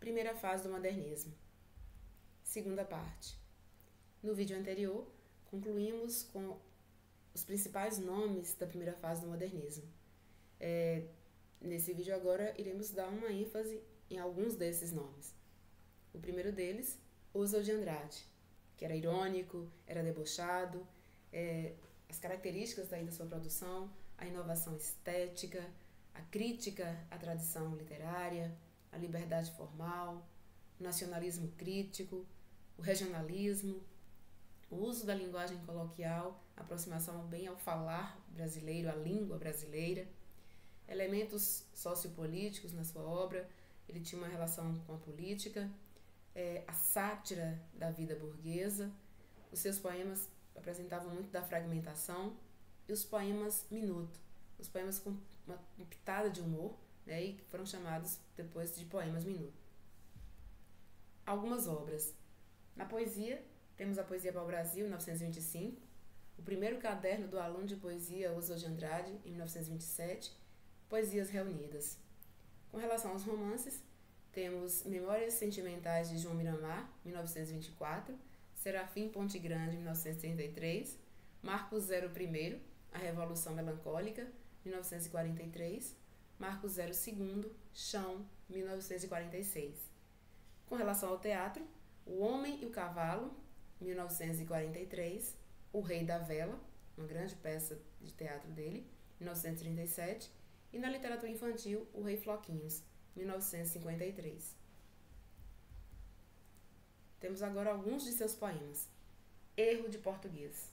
Primeira fase do modernismo. Segunda parte. No vídeo anterior, concluímos com os principais nomes da primeira fase do modernismo. Nesse vídeo agora, iremos dar uma ênfase em alguns desses nomes. O primeiro deles, Oswald de Andrade, que era irônico, era debochado, as características da sua produção, a inovação estética, a crítica à tradição literária, a liberdade formal, o nacionalismo crítico, o regionalismo, o uso da linguagem coloquial, a aproximação bem ao falar brasileiro, à língua brasileira, elementos sociopolíticos na sua obra. Ele tinha uma relação com a política, a sátira da vida burguesa. Os seus poemas apresentavam muito da fragmentação, e os poemas minuto, os poemas com uma pitada de humor, e que foram chamados depois de poemas minuto. Algumas obras. Na poesia, temos a Poesia para o Brasil, em 1925, o primeiro caderno do aluno de poesia Oswald de Andrade, em 1927, Poesias Reunidas. Com relação aos romances, temos Memórias Sentimentais de João Miramar, 1924, Serafim Ponte Grande, 1933, Marcos Zero I, A Revolução Melancólica, 1943, Marcos Zero II, Chão, 1946. Com relação ao teatro, O Homem e o Cavalo, 1943, O Rei da Vela, uma grande peça de teatro dele, 1937, e na literatura infantil, O Rei Floquinhos, 1953. Temos agora alguns de seus poemas. Erro de Português.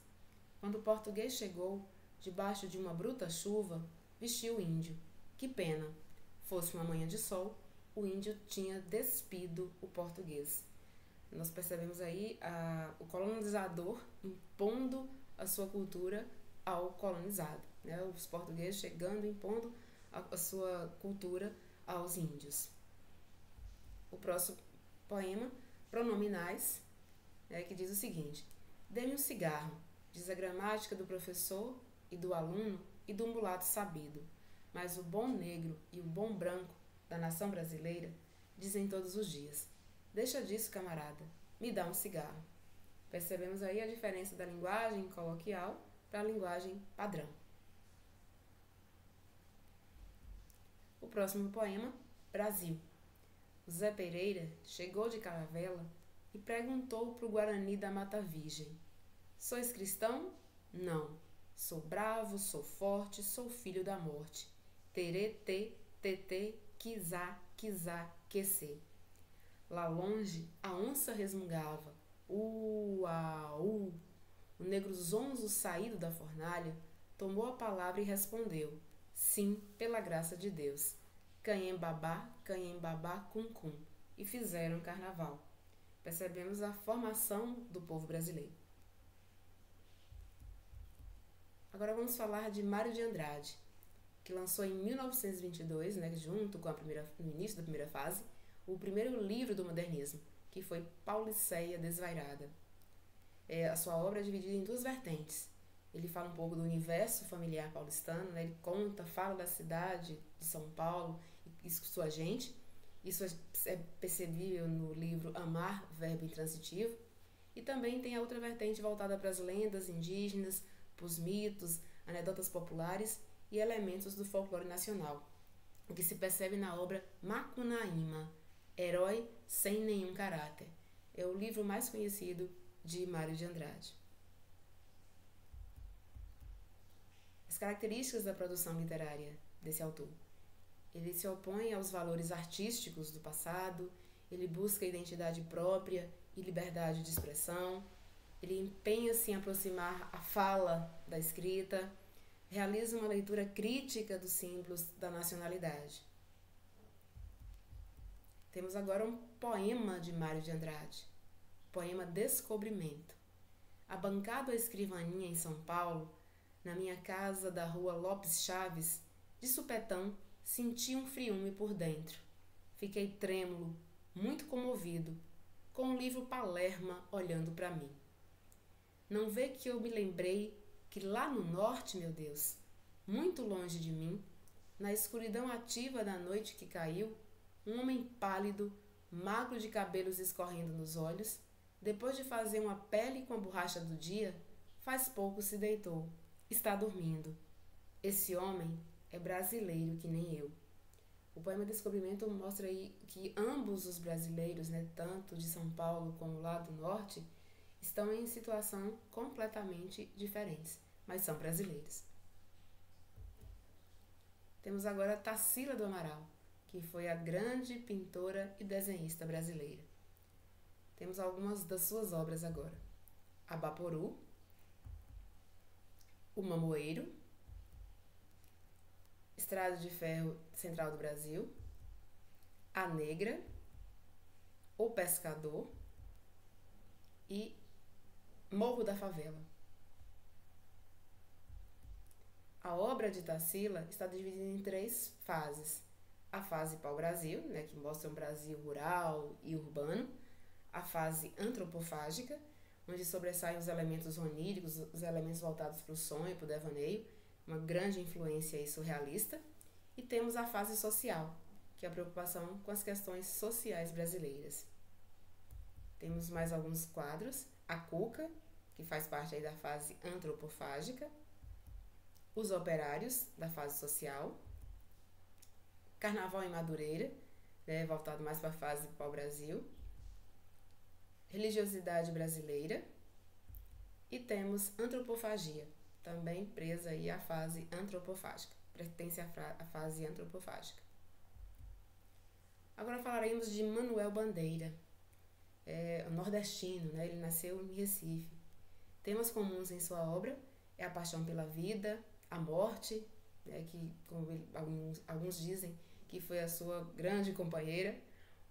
Quando o português chegou, debaixo de uma bruta chuva, vestiu o índio. Que pena! Fosse uma manhã de sol, o índio tinha despido o português. Nós percebemos aí o colonizador impondo a sua cultura ao colonizado, Os portugueses chegando, impondo a sua cultura aos índios. O próximo poema, Pronominais, que diz o seguinte: dê-me um cigarro, diz a gramática do professor e do aluno e do mulato sabido, mas o bom negro e o bom branco da nação brasileira dizem todos os dias: deixa disso, camarada, me dá um cigarro. Percebemos aí a diferença da linguagem coloquial para a linguagem padrão. O próximo poema, Brasil. O Zé Pereira chegou de Caravela e perguntou para o Guarani da Mata Virgem: sois cristão? Não. Sou bravo, sou forte, sou filho da morte. Terê, tê, tetê, quizá, quizá, quecê. Lá longe, a onça resmungava. O negro zonzo saído da fornalha tomou a palavra e respondeu: sim, pela graça de Deus. Canhembabá, cum cum. E fizeram carnaval. Percebemos a formação do povo brasileiro. Agora vamos falar de Mário de Andrade, que lançou em 1922, junto com no início da primeira fase, o primeiro livro do modernismo, que foi Pauliceia Desvairada. A sua obra é dividida em duas vertentes. Ele fala um pouco do universo familiar paulistano, ele fala da cidade de São Paulo e sua gente. Isso é percebível no livro Amar, Verbo Intransitivo. E também tem a outra vertente voltada para as lendas indígenas, para os mitos, anedotas populares e elementos do folclore nacional, o que se percebe na obra Macunaíma, Herói Sem Nenhum Caráter. É o livro mais conhecido de Mário de Andrade. As características da produção literária desse autor. Ele se opõe aos valores artísticos do passado, ele busca identidade própria e liberdade de expressão, ele empenha-se em aproximar a fala da escrita, realiza uma leitura crítica dos símbolos da nacionalidade. Temos agora um poema de Mário de Andrade, poema Descobrimento. Abancado à escrivaninha em São Paulo, na minha casa da rua Lopes Chaves, de supetão, senti um friume por dentro. Fiquei trêmulo, muito comovido, com o livro Palerma olhando para mim. Não vê que eu me lembrei que lá no norte, meu Deus, muito longe de mim, na escuridão ativa da noite que caiu, um homem pálido magro de cabelos escorrendo nos olhos, depois de fazer uma pele com a borracha do dia, faz pouco se deitou. Está dormindo. Esse homem é brasileiro que nem eu. O poema Descobrimento mostra aí que ambos os brasileiros, né, tanto de São Paulo como lá do norte, estão em situação completamente diferentes, mas são brasileiros. Temos agora Tarsila do Amaral, que foi a grande pintora e desenhista brasileira. Temos algumas das suas obras agora. Abaporu, O Mamoeiro, Estrada de Ferro Central do Brasil, A Negra, O Pescador e Morro da Favela. A obra de Tarsila está dividida em 3 fases. A fase pau-brasil, né, que mostra um Brasil rural e urbano. A fase antropofágica, onde sobressaem os elementos oníricos, os elementos voltados para o sonho, para o devaneio, uma grande influência aí surrealista. E temos a fase social, que é a preocupação com as questões sociais brasileiras. Temos mais alguns quadros. A Cuca, que faz parte aí da fase antropofágica. Os Operários, da fase social. Carnaval em Madureira, né, voltado mais para a fase pau-brasil. Religiosidade brasileira. E temos Antropofagia, também presa aí à fase antropofágica, pertence à fase antropofágica. Agora falaremos de Manuel Bandeira, nordestino, né? Ele nasceu em Recife. Temas comuns em sua obra é a paixão pela vida, a morte, né, que como alguns dizem que foi a sua grande companheira,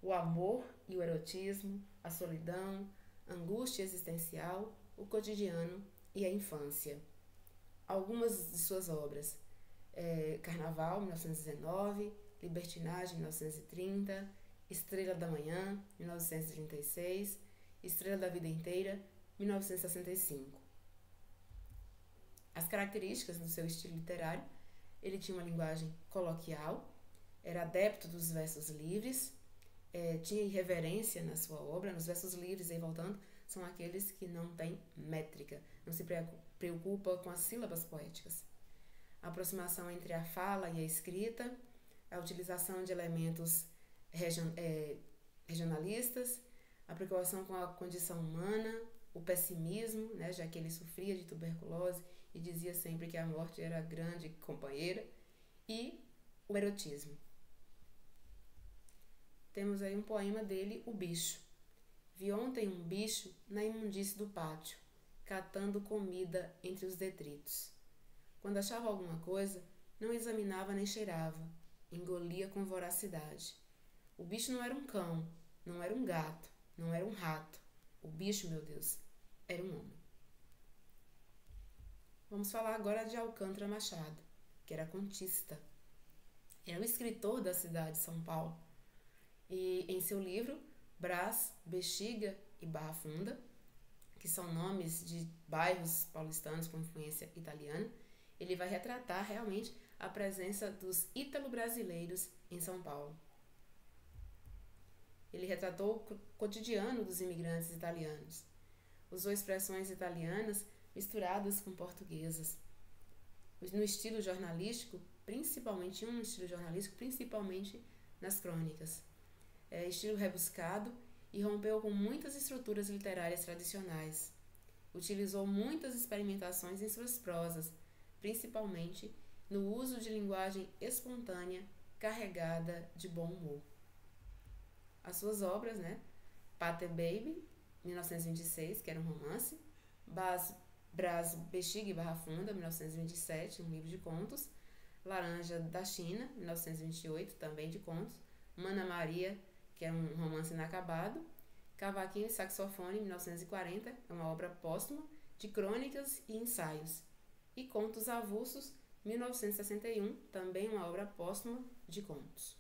o amor e o erotismo, a solidão, a angústia existencial, o cotidiano e a infância. Algumas de suas obras: Carnaval, 1919, Libertinagem, 1930, Estrela da Manhã, 1936, Estrela da Vida Inteira, 1965. As características do seu estilo literário: ele tinha uma linguagem coloquial, era adepto dos versos livres, tinha irreverência na sua obra. Nos versos livres, aí voltando, são aqueles que não têm métrica, não se preocupa com as sílabas poéticas. A aproximação entre a fala e a escrita, a utilização de elementos regionalistas, a preocupação com a condição humana, o pessimismo, né, já que ele sofria de tuberculose e dizia sempre que a morte era a grande companheira, e o erotismo. Temos aí um poema dele, O Bicho. Vi ontem um bicho na imundície do pátio, catando comida entre os detritos. Quando achava alguma coisa, não examinava nem cheirava, engolia com voracidade. O bicho não era um cão, não era um gato, não era um rato. O bicho, meu Deus, era um homem. Vamos falar agora de Alcântara Machado, que era contista. Era um escritor da cidade de São Paulo. E em seu livro, Brás, Bexiga e Barra Funda, que são nomes de bairros paulistanos com influência italiana, ele vai retratar realmente a presença dos ítalo-brasileiros em São Paulo. Ele retratou o cotidiano dos imigrantes italianos. Usou expressões italianas misturadas com portuguesas. No estilo jornalístico, principalmente nas crônicas. Estilo rebuscado e rompeu com muitas estruturas literárias tradicionais. Utilizou muitas experimentações em suas prosas, principalmente no uso de linguagem espontânea, carregada de bom humor. As suas obras, né? Pater Baby, 1926, que era um romance, Brás, Bexiga e Barra Funda, 1927, um livro de contos, Laranja da China, 1928, também de contos, Mana Maria, que é um romance inacabado, Cavaquinho e Saxofone, 1940, é uma obra póstuma de crônicas e ensaios, e Contos Avulsos, 1961, também uma obra póstuma de contos.